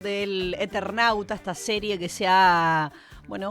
Del Eternauta, esta serie que se ha,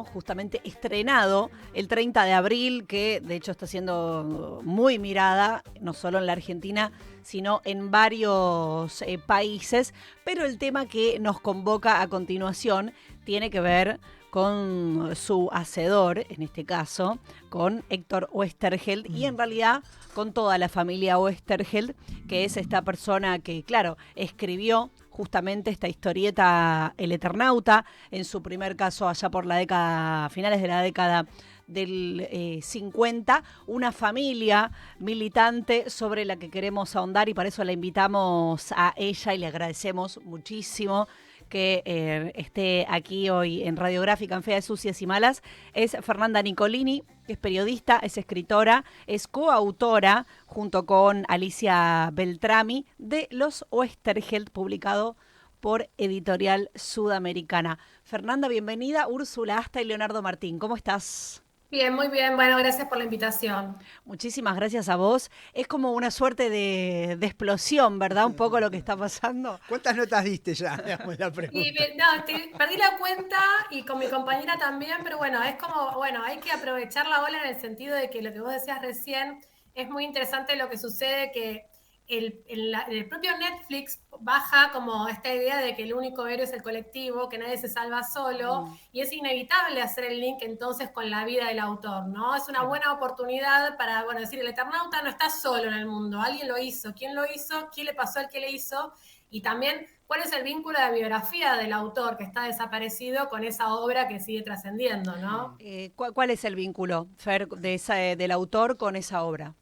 justamente estrenado el 30 de abril, que de hecho está siendo muy mirada, no solo en la Argentina, sino en varios países. Pero el tema que nos convoca a continuación tiene que ver con su hacedor, en este caso, con Héctor Oesterheld, y en realidad con toda la familia Oesterheld, que es esta persona que, claro, escribió justamente esta historieta El Eternauta, en su primer caso allá por la década, finales de la década del 50, una familia militante sobre la que queremos ahondar, y para eso la invitamos a ella y le agradecemos muchísimo que esté aquí hoy en Radiográfica, en Feas Sucias y Malas. Es Fernanda Nicolini, que es periodista, es escritora, es coautora junto con Alicia Beltrami de Los Oesterheld, publicado por Editorial Sudamericana. Fernanda, bienvenida. Úrsula Asta y Leonardo Martín, ¿cómo estás? Bien, muy bien. Bueno, gracias por la invitación. Muchísimas gracias a vos. Es como una suerte de explosión, ¿verdad? Un poco lo que está pasando. ¿Cuántas notas diste ya? Digamos la Y pregunta. no, perdí la cuenta y con mi compañera también, pero bueno, es como, bueno, hay que aprovechar la ola en el sentido de que lo que vos decías recién es muy interesante lo que sucede, que el propio Netflix baja como esta idea de que el único héroe es el colectivo, que nadie se salva solo, y es inevitable hacer el link entonces con la vida del autor, ¿no? Es una buena oportunidad para, bueno, decir, el Eternauta no está solo en el mundo, alguien lo hizo, ¿quién lo hizo? ¿Quién le pasó al que le hizo? Y también, ¿cuál es el vínculo de la biografía del autor que está desaparecido con esa obra que sigue trascendiendo, ¿no? ¿Cuál es el vínculo, Fer, del autor con esa obra?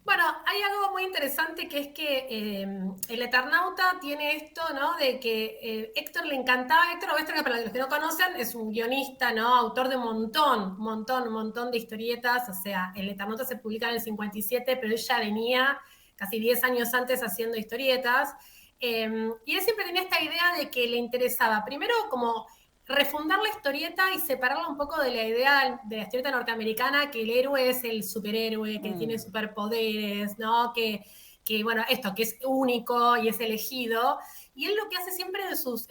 Bueno, hay algo muy interesante que es que el Eternauta tiene esto, ¿no? De que Héctor le encantaba, Héctor Oestre, que para los que no conocen, es un guionista, ¿no? Autor de un montón de historietas. O sea, el Eternauta se publica en el 57, pero él ya venía casi 10 años antes haciendo historietas. Y él siempre tenía esta idea de que le interesaba, primero, como refundar la historieta y separarla un poco de la idea de la historieta norteamericana, que el héroe es el superhéroe, que tiene superpoderes, ¿no? Bueno, esto, que es único y es elegido. Y él lo que hace siempre en sus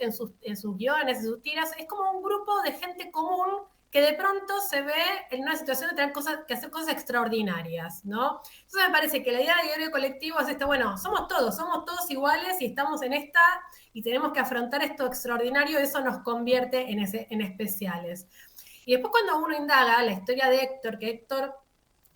guiones, en sus tiras, es como un grupo de gente común que de pronto se ve en una situación de tener que hacer cosas extraordinarias, ¿no? Entonces me parece que la idea de héroe colectivo es esta, bueno, somos todos iguales y estamos en esta y tenemos que afrontar esto extraordinario, eso nos convierte en especiales. Y después cuando uno indaga la historia de Héctor, que Héctor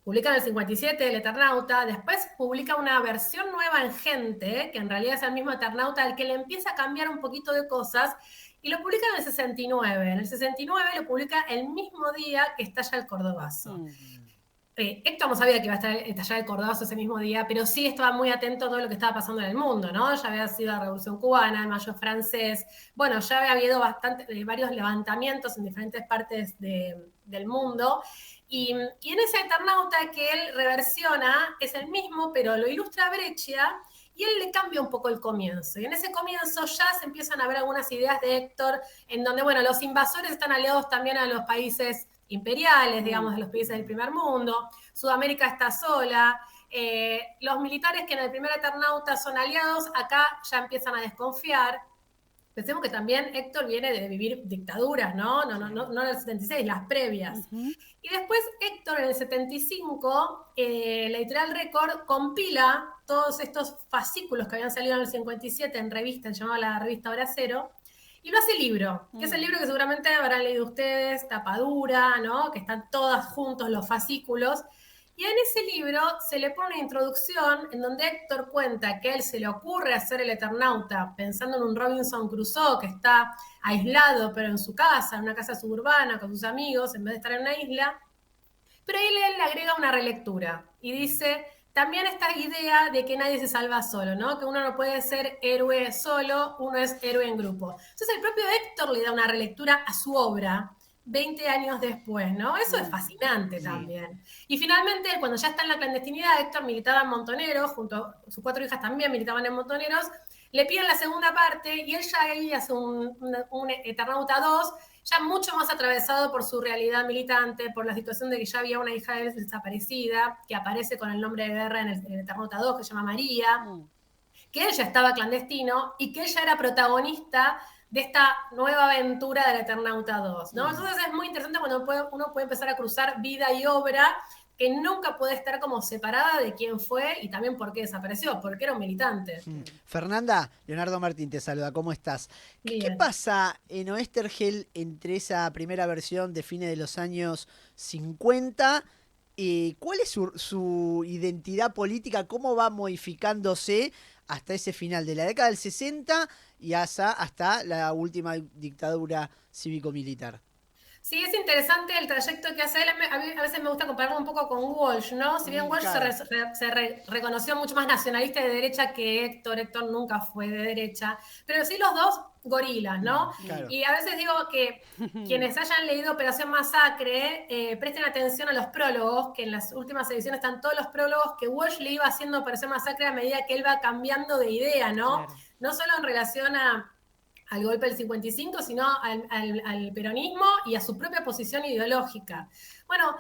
publica en el 57 el Eternauta, después publica una versión nueva en Gente, que en realidad es el mismo Eternauta, al que le empieza a cambiar un poquito de cosas, y lo publica en el 69. En el 69 lo publica el mismo día que estalla el Cordobazo. Héctor no sabía que iba a estallar el Cordobazo ese mismo día, pero sí estaba muy atento a todo lo que estaba pasando en el mundo, ¿no? Ya había sido la Revolución Cubana, el Mayo francés, bueno, ya había habido varios levantamientos en diferentes partes del mundo, y en ese Eternauta que él reversiona es el mismo, pero lo ilustra Breccia, y él le cambia un poco el comienzo. Y en ese comienzo ya se empiezan a ver algunas ideas de Héctor, en donde, bueno, los invasores están aliados también a los países imperiales, digamos, de los países del primer mundo. Sudamérica está sola. Los militares que en el primer Eternauta son aliados, acá ya empiezan a desconfiar. Pensemos que también Héctor viene de vivir dictaduras, ¿no? No en el 76, las previas. Y después Héctor en el 75, la editorial Record compila todos estos fascículos que habían salido en el 57 en revista, llamada la revista Hora Cero, y lo hace libro, que es el libro que seguramente habrán leído ustedes, tapadura, ¿no? Que están todas juntos los fascículos. Y en ese libro se le pone una introducción en donde Héctor cuenta que a él se le ocurre hacer el Eternauta pensando en un Robinson Crusoe que está aislado, pero en su casa, en una casa suburbana con sus amigos, en vez de estar en una isla. Pero ahí él le agrega una relectura y dice también esta idea de que nadie se salva solo, ¿no? Que uno no puede ser héroe solo, uno es héroe en grupo. Entonces el propio Héctor le da una relectura a su obra 20 años después, ¿no? Eso es fascinante Sí. también. Y finalmente, cuando ya está en la clandestinidad, Héctor militaba en Montoneros, junto a sus 4 hijas también militaban en Montoneros, le piden la segunda parte y él ya ahí hace un Eternauta 2 ya mucho más atravesado por su realidad militante, por la situación de que ya había una hija de él desaparecida, que aparece con el nombre de guerra en el Eternauta 2, que se llama María, que él ya estaba clandestino y que ella era protagonista de esta nueva aventura del Eternauta 2, ¿no? Entonces es muy interesante cuando uno puede empezar a cruzar vida y obra, que nunca puede estar como separada de quién fue y también por qué desapareció, porque era un militante. Fernanda, Leonardo Martín te saluda, ¿cómo estás? ¿Qué Bien. pasa en Oesterheld entre esa primera versión de fines de los años 50? ¿Cuál es su identidad política? ¿Cómo va modificándose hasta ese final de la década del 60 y hasta la última dictadura cívico-militar? Sí, es interesante el trayecto que hace él. A mí a veces me gusta compararlo un poco con Walsh, ¿no? Si bien Walsh Claro. reconoció mucho más nacionalista de derecha que Héctor nunca fue de derecha, pero sí los dos gorilas, ¿no? Claro. Y a veces digo que quienes hayan leído Operación Masacre, presten atención a los prólogos, que en las últimas ediciones están todos los prólogos que Walsh le iba haciendo a Operación Masacre a medida que él va cambiando de idea, ¿no? Claro. No solo en relación al golpe del 55, sino al peronismo y a su propia posición ideológica. Bueno,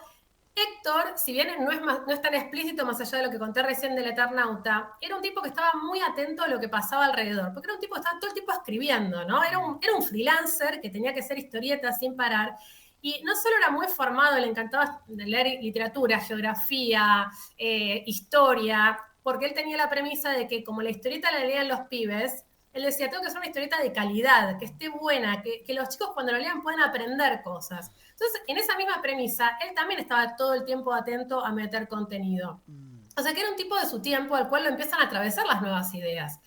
Héctor, si bien no es tan explícito más allá de lo que conté recién del Eternauta, era un tipo que estaba muy atento a lo que pasaba alrededor, porque era un tipo que estaba todo el tiempo escribiendo, ¿no? Era un freelancer que tenía que hacer historietas sin parar, y no solo era muy formado, le encantaba leer literatura, geografía, historia, porque él tenía la premisa de que como la historieta la leían los pibes, él decía, tengo que hacer una historieta de calidad, que esté buena, que los chicos cuando lo lean puedan aprender cosas. Entonces, en esa misma premisa, él también estaba todo el tiempo atento a meter contenido. O sea, que era un tipo de su tiempo al cual lo empiezan a atravesar las nuevas ideas.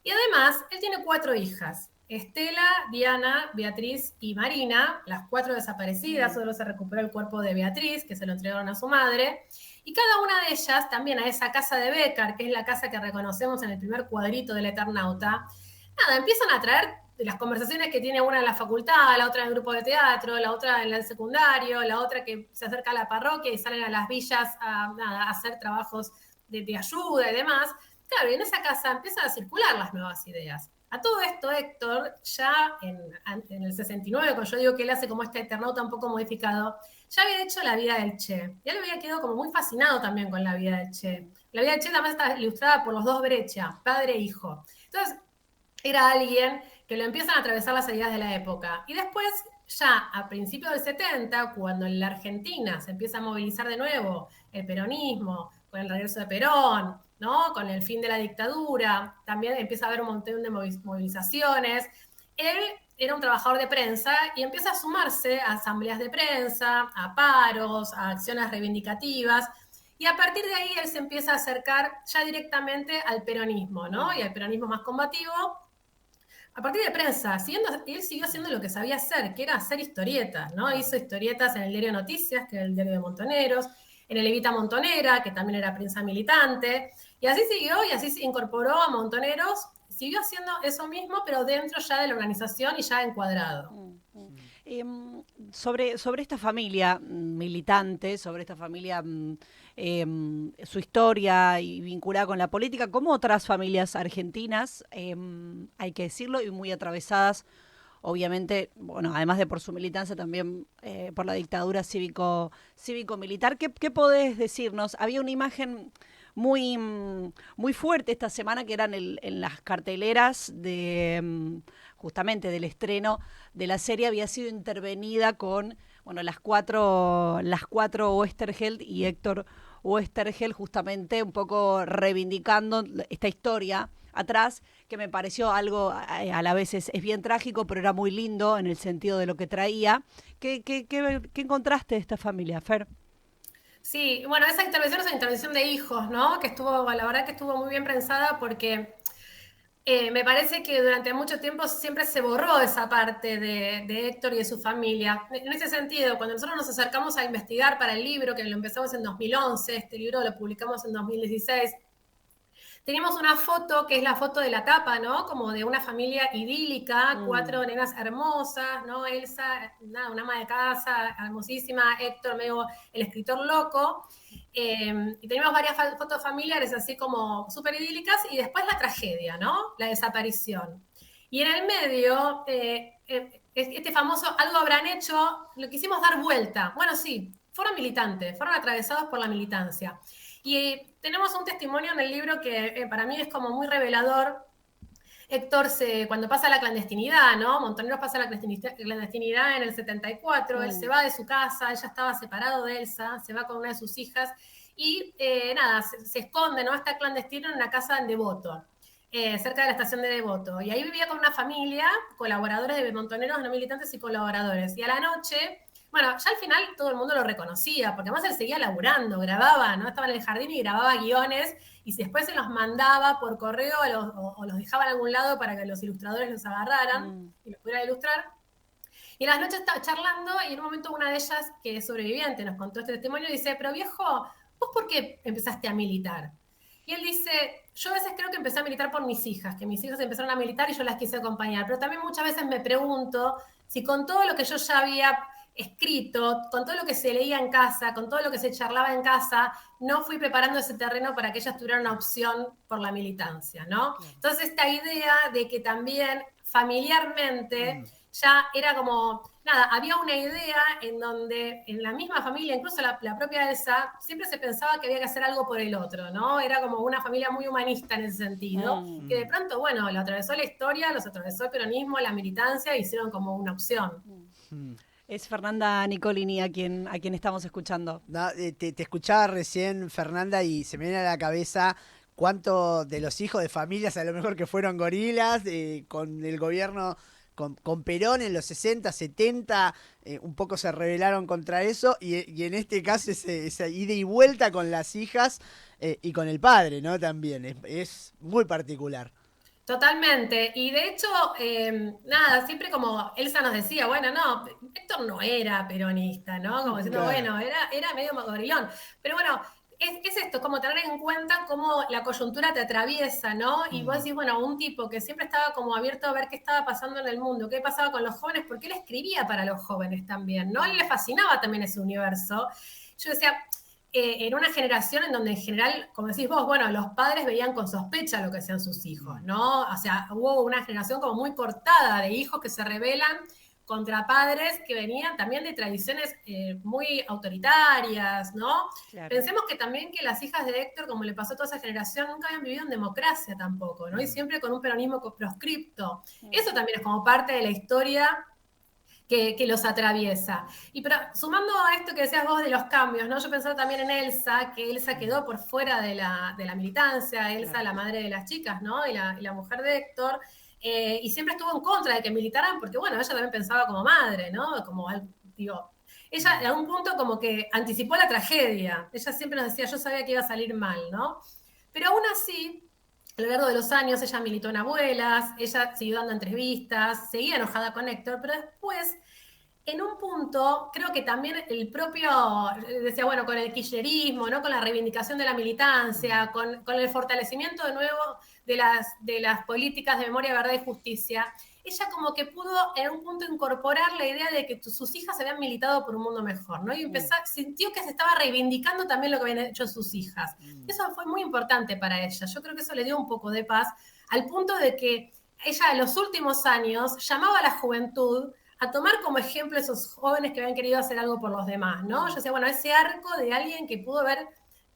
Y además, él tiene 4 hijas. Estela, Diana, Beatriz y Marina, las 4 desaparecidas, solo se recuperó el cuerpo de Beatriz, que se lo entregaron a su madre. Y cada una de ellas, también a esa casa de Becker, que es la casa que reconocemos en el primer cuadrito del Eternauta, nada, empiezan a traer las conversaciones que tiene una en la facultad, la otra en el grupo de teatro, la otra en el secundario, la otra que se acerca a la parroquia y salen a las villas a hacer trabajos de ayuda y demás. Claro, y en esa casa empiezan a circular las nuevas ideas. A todo esto, Héctor, ya en el 69, cuando yo digo que él hace como este Eternauta un poco modificado, ya había hecho La vida del Che. Ya le había quedado como muy fascinado también con La vida del Che. La vida del Che también está ilustrada por los dos Breccia, padre e hijo. Entonces, era alguien que lo empiezan a atravesar las ideas de la época. Y después, ya a principios del 70, cuando en la Argentina se empieza a movilizar de nuevo el peronismo, con el regreso de Perón, ¿no? Con el fin de la dictadura, también empieza a haber un montón de movilizaciones. Él era un trabajador de prensa y empieza a sumarse a asambleas de prensa, a paros, a acciones reivindicativas. Y a partir de ahí él se empieza a acercar ya directamente al peronismo, ¿no? Y al peronismo más combativo, a partir de prensa, él siguió haciendo lo que sabía hacer, que era hacer historietas, ¿no? Hizo historietas en el diario Noticias, que era el diario de Montoneros, en el Evita Montonera, que también era prensa militante, y así siguió y así se incorporó a Montoneros, siguió haciendo eso mismo, pero dentro ya de la organización y ya encuadrado. Sobre esta familia militante, sobre esta familia, su historia y vinculada con la política, como otras familias argentinas, hay que decirlo, y muy atravesadas, obviamente, bueno, además de por su militancia, también por la dictadura cívico-militar. ¿Qué podés decirnos? Había una imagen muy fuerte esta semana que eran en las carteleras de justamente del estreno de la serie, había sido intervenida con, bueno, las cuatro Oesterheld y Héctor Oesterheld, justamente un poco reivindicando esta historia atrás, que me pareció algo a la vez es bien trágico, pero era muy lindo en el sentido de lo que traía. ¿Qué encontraste de esta familia, Fer? Sí, bueno, esa intervención es una intervención de hijos, ¿no? Que estuvo, la verdad que estuvo muy bien pensada porque me parece que durante mucho tiempo siempre se borró esa parte de Héctor y de su familia. En ese sentido, cuando nosotros nos acercamos a investigar para el libro, que lo empezamos en 2011, este libro lo publicamos en 2016, teníamos una foto que es la foto de la tapa, ¿no? Como de una familia idílica, 4 nenas hermosas, ¿no? Elsa, nada, una ama de casa hermosísima, Héctor, medio el escritor loco. Y teníamos varias fotos familiares así como súper idílicas, y después la tragedia, ¿no? La desaparición. Y en el medio, este famoso algo habrán hecho, lo quisimos dar vuelta. Bueno, sí, fueron militantes, fueron atravesados por la militancia. Y tenemos un testimonio en el libro que para mí es como muy revelador, Héctor, cuando pasa la clandestinidad, ¿no? Montoneros pasa la clandestinidad en el 74, él se va de su casa, ella estaba separado de Elsa, se va con una de sus hijas y nada, se esconde, ¿no? Está clandestino en una casa en Devoto. Cerca de la estación de Devoto. Y ahí vivía con una familia, colaboradores de Montoneros, no militantes y colaboradores. Y a la noche, bueno, ya al final todo el mundo lo reconocía, porque además él seguía laburando, grababa, ¿no? Estaba en el jardín y grababa guiones, y después se los mandaba por correo o los dejaba en algún lado para que los ilustradores los agarraran y los pudieran ilustrar. Y en las noches estaba charlando y en un momento una de ellas, que es sobreviviente, nos contó este testimonio y dice, pero viejo, ¿vos por qué empezaste a militar? Y él dice, yo a veces creo que empecé a militar por mis hijas, que mis hijas empezaron a militar y yo las quise acompañar, pero también muchas veces me pregunto si con todo lo que yo ya había escrito, con todo lo que se leía en casa, con todo lo que se charlaba en casa, no fui preparando ese terreno para que ellas tuvieran una opción por la militancia, ¿no? Entonces esta idea de que también familiarmente ya era como, nada, había una idea en donde en la misma familia, incluso la propia Elsa, siempre se pensaba que había que hacer algo por el otro, ¿no? Era como una familia muy humanista en ese sentido, que de pronto, bueno, lo atravesó la historia, los atravesó el peronismo, la militancia, e hicieron como una opción. Es Fernanda Nicolini a quien estamos escuchando. No, te escuchaba recién, Fernanda, y se me viene a la cabeza cuántos de los hijos de familias, a lo mejor que fueron gorilas, con el gobierno, con Perón en los 60, 70, un poco se rebelaron contra eso, y en este caso esa ida y vuelta con las hijas y con el padre, ¿no? También, es muy particular. Totalmente, y de hecho, nada, siempre como Elsa nos decía, bueno, no, Héctor no era peronista, ¿no? Como diciendo, Claro. bueno, era medio gorilón, pero bueno, es esto, como tener en cuenta cómo la coyuntura te atraviesa, ¿no? Y vos decís, bueno, un tipo que siempre estaba como abierto a ver qué estaba pasando en el mundo, qué pasaba con los jóvenes, porque él escribía para los jóvenes también, ¿no? A él le fascinaba también ese universo. Yo decía, en una generación en donde en general, como decís vos, bueno, los padres veían con sospecha lo que hacían sus hijos, ¿no? O sea, hubo una generación como muy cortada de hijos que se rebelan contra padres que venían también de tradiciones muy autoritarias, ¿no? Claro. Pensemos que también que las hijas de Héctor, como le pasó a toda esa generación, nunca habían vivido en democracia tampoco, ¿no? Y siempre con un peronismo proscripto. Eso también es como parte de la historia que los atraviesa. Y pero sumando a esto que decías vos de los cambios, ¿no? Yo pensaba también en Elsa, que Elsa quedó por fuera de la militancia, Elsa, la madre de las chicas, ¿no? Y la mujer de Héctor, y siempre estuvo en contra de que militaran, porque bueno, ella también pensaba como madre, ¿no? Como, digo, ella en algún punto como que anticipó la tragedia. Ella siempre nos decía, yo sabía que iba a salir mal, ¿no? Pero aún así, a lo largo de los años ella militó en Abuelas, ella siguió dando entrevistas, seguía enojada con Héctor, pero después, en un punto, creo que también el propio, decía, bueno, con el kirchnerismo, ¿no? Con la reivindicación de la militancia, con el fortalecimiento de nuevo de las políticas de memoria, verdad y justicia, ella como que pudo en un punto incorporar la idea de que sus hijas habían militado por un mundo mejor, ¿no? Y sintió que se estaba reivindicando también lo que habían hecho sus hijas. Eso fue muy importante para ella. Yo creo que eso le dio un poco de paz, al punto de que ella en los últimos años llamaba a la juventud a tomar como ejemplo esos jóvenes que habían querido hacer algo por los demás, ¿no? Yo decía, bueno, ese arco de alguien que pudo haber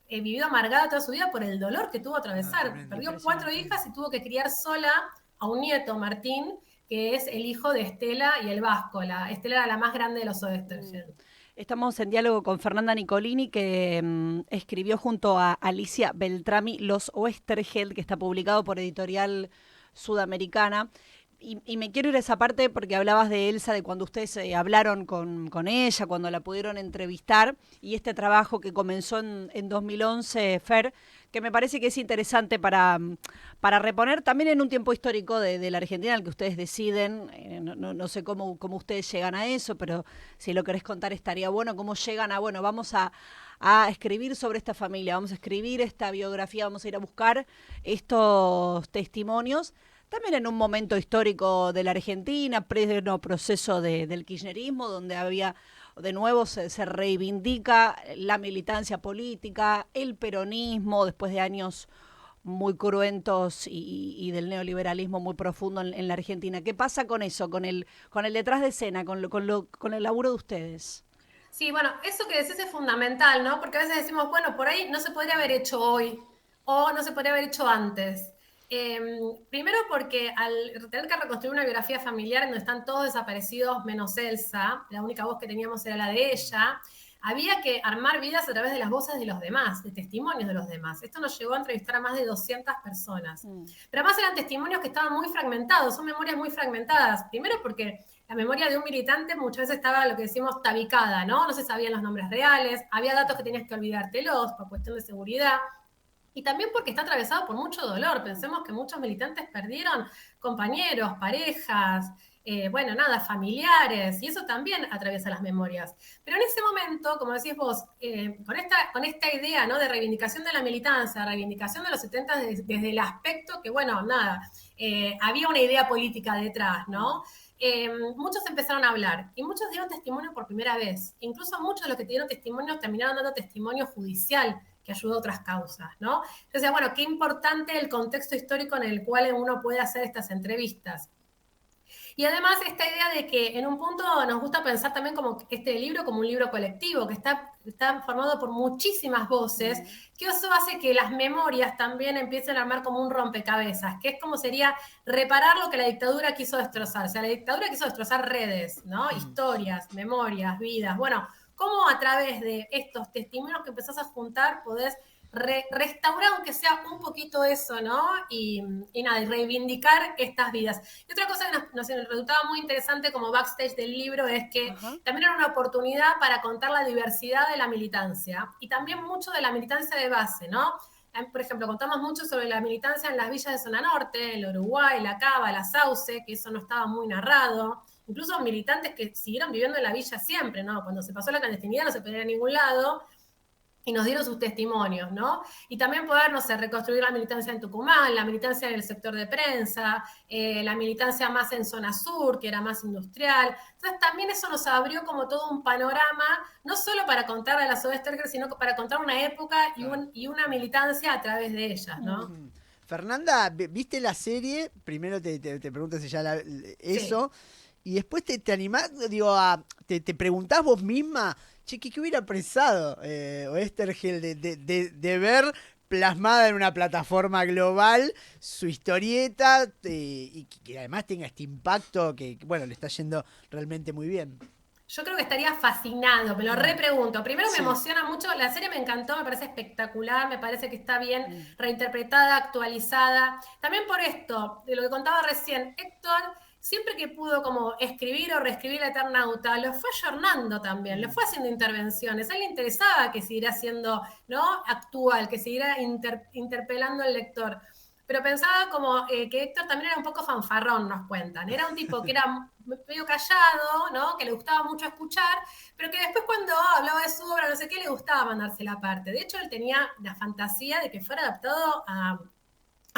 vivido amargada toda su vida por el dolor que tuvo a atravesar. Perdió 4 hijas y tuvo que criar sola a un nieto, Martín, que es el hijo de Estela y el Vasco. Estela era la más grande de los Oestergel. Estamos en diálogo con Fernanda Nicolini, que escribió junto a Alicia Beltrami Los Oestergel, que está publicado por Editorial Sudamericana. Y me quiero ir a esa parte porque hablabas de Elsa, de cuando ustedes hablaron con ella, cuando la pudieron entrevistar, y este trabajo que comenzó en 2011, Fer, que me parece que es interesante para reponer también en un tiempo histórico de la Argentina, al que ustedes deciden, no sé cómo ustedes llegan a eso, pero si lo querés contar estaría bueno, cómo llegan a, bueno, vamos a escribir sobre esta familia, vamos a escribir esta biografía, vamos a ir a buscar estos testimonios, también en un momento histórico de la Argentina, pleno proceso del kirchnerismo, donde había, de nuevo se reivindica la militancia política, el peronismo, después de años muy cruentos y del neoliberalismo muy profundo en la Argentina. ¿Qué pasa con eso, con el detrás de escena, con el laburo de ustedes? Sí, bueno, eso que decís es fundamental, ¿no? Porque a veces decimos, bueno, por ahí no se podría haber hecho hoy o no se podría haber hecho antes. Primero porque al tener que reconstruir una biografía familiar en donde están todos desaparecidos menos Elsa, la única voz que teníamos era la de ella, había que armar vidas a través de las voces de los demás, de testimonios de los demás. Esto nos llevó a entrevistar a más de 200 personas. Pero además eran testimonios que estaban muy fragmentados, son memorias muy fragmentadas. Primero porque la memoria de un militante muchas veces estaba lo que decimos tabicada, ¿no? No se sabían los nombres reales, había datos que tenías que olvidártelos por cuestión de seguridad. Y también porque está atravesado por mucho dolor. Pensemos que muchos militantes perdieron compañeros, parejas, bueno, nada, familiares, y eso también atraviesa las memorias. Pero en ese momento, como decís vos, con esta idea, ¿no?, de reivindicación de la militancia, reivindicación de los 70 desde el aspecto que, bueno, nada, había una idea política detrás, ¿no? Muchos empezaron a hablar y muchos dieron testimonio por primera vez. Incluso muchos de los que dieron testimonio terminaron dando testimonio judicial que ayudó a otras causas, ¿no? Entonces, bueno, qué importante el contexto histórico en el cual uno puede hacer estas entrevistas. Y además esta idea de que en un punto nos gusta pensar también como este libro como un libro colectivo, que está formado por muchísimas voces, que eso hace que las memorias también empiecen a armar como un rompecabezas, que es como sería reparar lo que la dictadura quiso destrozar. O sea, la dictadura quiso destrozar redes, ¿no? Historias, memorias, vidas. Bueno, cómo a través de estos testimonios que empezás a juntar podés restaurar, aunque sea un poquito eso, ¿no? Y nada, y reivindicar estas vidas. Y otra cosa que nos resultaba muy interesante como backstage del libro es que también era una oportunidad para contar la diversidad de la militancia y también mucho de la militancia de base, ¿no? Por ejemplo, contamos mucho sobre la militancia en las villas de Zona Norte, el Uruguay, la Cava, la Sauce, que eso no estaba muy narrado. Incluso militantes que siguieron viviendo en la villa siempre, ¿no? Cuando se pasó la clandestinidad no se podía ir a ningún lado. Y nos dieron sus testimonios, ¿no? Y también poder, no sé, reconstruir la militancia en Tucumán, la militancia en el sector de prensa, la militancia más en zona sur, que era más industrial. Entonces también eso nos abrió como todo un panorama, no solo para contar a las Oestergel, sino para contar una época y una militancia a través de ellas, ¿no? Fernanda, ¿viste la serie? Primero te pregunto si ya eso. Sí. Y después te animás, digo, te preguntás vos misma, che, ¿qué hubiera pensado Oestergel de ver plasmada en una plataforma global su historieta y que además tenga este impacto que, bueno, le está yendo realmente muy bien? Yo creo que estaría fascinado, me lo repregunto. Primero me emociona mucho, la serie me encantó, me parece espectacular, me parece que está bien reinterpretada, actualizada. También por esto, de lo que contaba recién, Héctor, siempre que pudo como escribir o reescribir La Eternauta, lo fue ayornando también, lo fue haciendo intervenciones. A él le interesaba que siguiera siendo, ¿no?, actual, que siguiera interpelando al lector. Pero pensaba como que Héctor también era un poco fanfarrón, nos cuentan. Era un tipo que era medio callado, ¿no?, que le gustaba mucho escuchar, pero que después cuando hablaba de su obra, no sé qué, le gustaba mandarse la parte. De hecho, él tenía la fantasía de que fuera adaptado a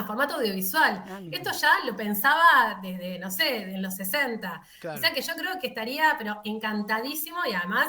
formato audiovisual. Esto ya lo pensaba desde, no sé, en los 60. Claro. O sea que yo creo que estaría, pero encantadísimo, y además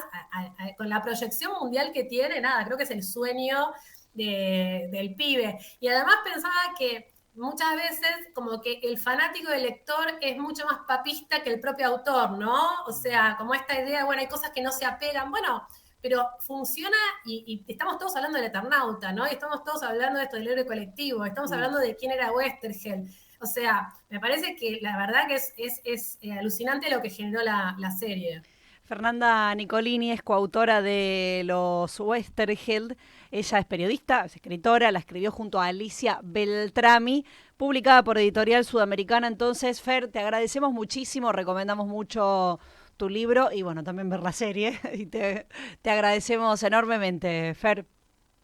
con la proyección mundial que tiene, nada, creo que es el sueño del pibe. Y además pensaba que muchas veces como que el fanático del lector es mucho más papista que el propio autor, ¿no? O sea, como esta idea, bueno, hay cosas que no se apegan, bueno, pero funciona y estamos todos hablando del Eternauta, ¿no? Y estamos todos hablando de esto del héroe colectivo, estamos hablando de quién era Oestergel. O sea, me parece que la verdad que es alucinante lo que generó la serie. Fernanda Nicolini es coautora de Los Oesterheld. Ella es periodista, es escritora, la escribió junto a Alicia Beltrami, publicada por Editorial Sudamericana. Entonces, Fer, te agradecemos muchísimo, recomendamos mucho tu libro y bueno, también ver la serie. Y te agradecemos enormemente, Fer.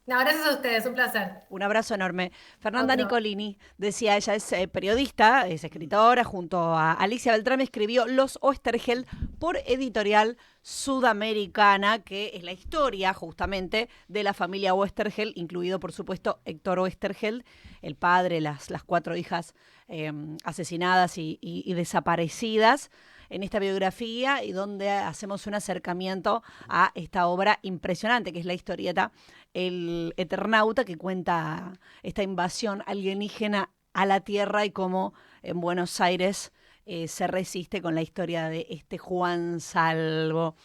No, gracias a ustedes, un placer. Un abrazo enorme. Fernanda Nicolini, decía, ella es periodista, es escritora, junto a Alicia Beltrame escribió Los Oesterheld por Editorial Sudamericana, que es la historia justamente de la familia Oesterheld, incluido por supuesto Héctor Oesterheld, el padre, las 4 hijas asesinadas y desaparecidas en esta biografía, y donde hacemos un acercamiento a esta obra impresionante, que es la historieta El Eternauta, que cuenta esta invasión alienígena a la Tierra y cómo en Buenos Aires se resiste con la historia de este Juan Salvo.